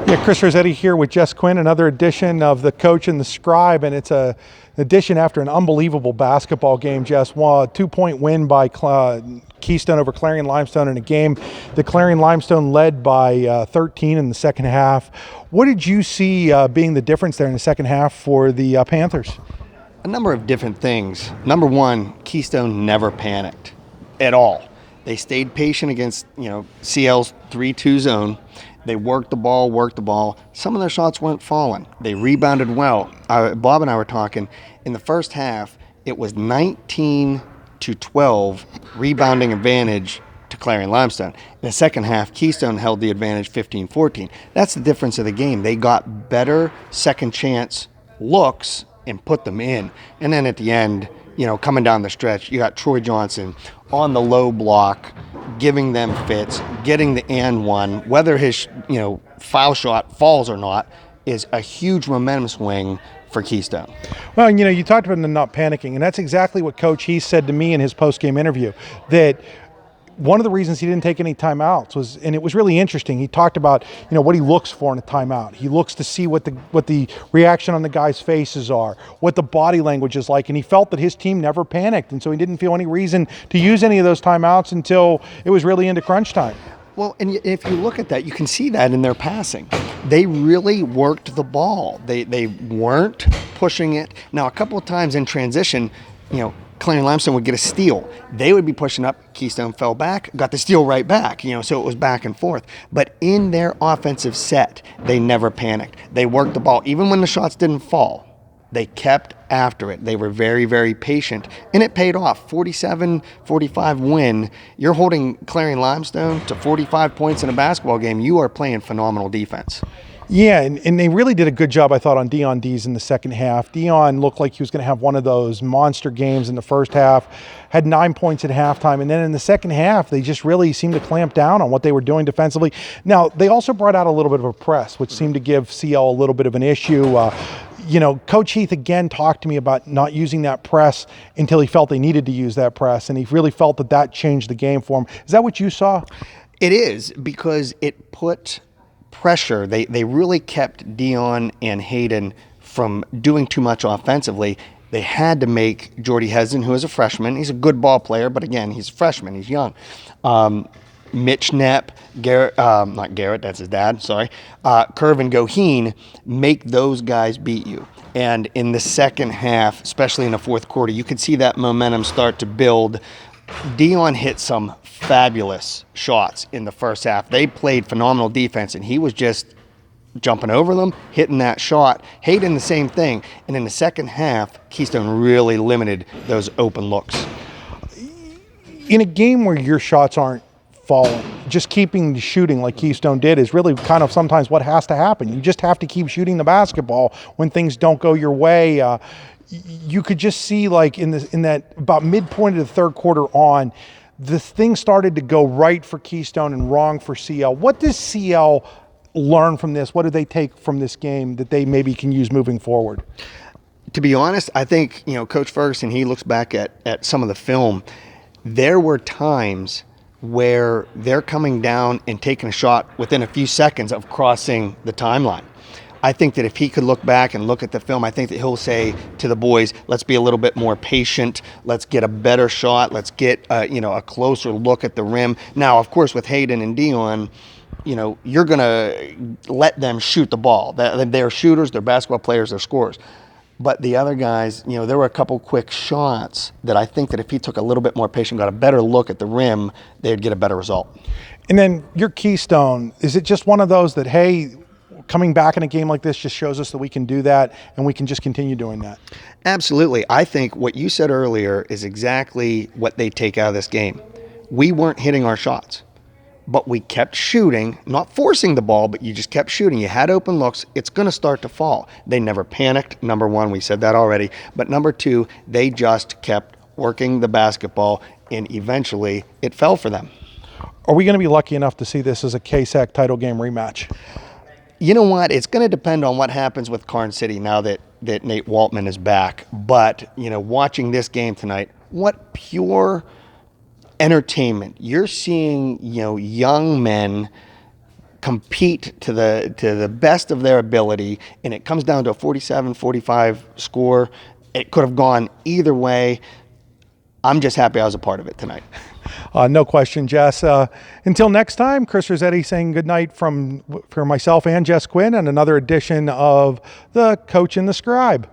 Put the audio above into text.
Yeah, Chris Rossetti here with Jess Quinn, another edition of The Coach and the Scribe, and it's an edition after an unbelievable basketball game, Jess. A 2-point win by Keystone over Clarion Limestone in a game that Clarion Limestone led by 13 in the second half. What did you see being the difference there in the second half for the Panthers? A number of different things. Number one, Keystone never panicked at all. They stayed patient against, CL's 3-2 zone. They worked the ball. Some of their shots weren't falling. They rebounded well. Bob and I were talking. In the first half, it was 19-12 rebounding advantage to Clarion Limestone. In the second half, Keystone held the advantage 15-14. That's the difference of the game. They got better second chance looks and put them in. And then at the end, coming down the stretch, you got Troy Johnson on the low block, giving them fits, getting the and one, whether his, foul shot falls or not, is a huge momentum swing for Keystone. Well, you talked about them not panicking, and that's exactly what Coach Heath said to me in his post-game interview, that one of the reasons he didn't take any timeouts was, and it was really interesting, he talked about, what he looks for in a timeout. He looks to see what the reaction on the guys' faces are, what the body language is like, and he felt that his team never panicked, and so he didn't feel any reason to use any of those timeouts until it was really into crunch time. Well, and if you look at that, you can see that in their passing. They really worked the ball. They weren't pushing it. Now, a couple of times in transition, Clarion Limestone would get a steal. They would be pushing up. Keystone fell back, got the steal right back, so it was back and forth. But in their offensive set, they never panicked. They worked the ball. Even when the shots didn't fall, they kept after it. They were very, very patient, and it paid off. 47-45 win. You're holding Clarion Limestone to 45 points in a basketball game. You are playing phenomenal defense. Yeah, and they really did a good job, I thought, on Dion Dees in the second half. Dion looked like he was going to have one of those monster games in the first half, had 9 points at halftime, and then in the second half, they just really seemed to clamp down on what they were doing defensively. Now, they also brought out a little bit of a press, which seemed to give CL a little bit of an issue. Coach Heath again talked to me about not using that press until he felt they needed to use that press, and he really felt that changed the game for him. Is that what you saw? It is, because it put pressure. They really kept Dion and Hayden from doing too much offensively. They had to make Jordy Hesden, who is a freshman, he's a good ball player, but again, he's a freshman, he's young. Mitch Knapp, not Garrett, that's his dad, sorry. Curve and Goheen, make those guys beat you. And in the second half, especially in the fourth quarter, you could see that momentum start to build. Dion hit some fabulous shots in the first half. They played phenomenal defense, and he was just jumping over them, hitting that shot. Hayden, the same thing. And in the second half, Keystone really limited those open looks. In a game where your shots aren't falling, just keeping the shooting like Keystone did is really kind of sometimes what has to happen. You just have to keep shooting the basketball when things don't go your way. You could just see, like in that about midpoint of the third quarter on, the thing started to go right for Keystone and wrong for CL. What does CL learn from this? What do they take from this game that they maybe can use moving forward? To be honest, I think, Coach Ferguson, he looks back at some of the film. There were times where they're coming down and taking a shot within a few seconds of crossing the timeline. I think that if he could look back and look at the film, I think that he'll say to the boys, let's be a little bit more patient. Let's get a better shot. Let's get a closer look at the rim. Now, of course, with Hayden and Dion, you're going to let them shoot the ball. They're shooters, they're basketball players, they're scorers. But the other guys, there were a couple quick shots that I think that if he took a little bit more patience, got a better look at the rim, they'd get a better result. And then your Keystone, is it just one of those that, hey, coming back in a game like this just shows us that we can do that and we can just continue doing that? Absolutely. I think what you said earlier is exactly what they take out of this game. We weren't hitting our shots, but we kept shooting, not forcing the ball, but you just kept shooting. You had open looks. It's going to start to fall. They never panicked, number one. We said that already. But number two, they just kept working the basketball, and eventually it fell for them. Are we going to be lucky enough to see this as a KSAC title game rematch? You know what? It's going to depend on what happens with Karn City now that Nate Waltman is back. But, watching this game tonight, what pure entertainment. You're seeing, young men compete to the best of their ability, and it comes down to a 47-45 score. It could have gone either way. I'm just happy I was a part of it tonight. No question, Jess. Until next time, Chris Rossetti saying good night for myself and Jess Quinn, and another edition of The Coach and the Scribe.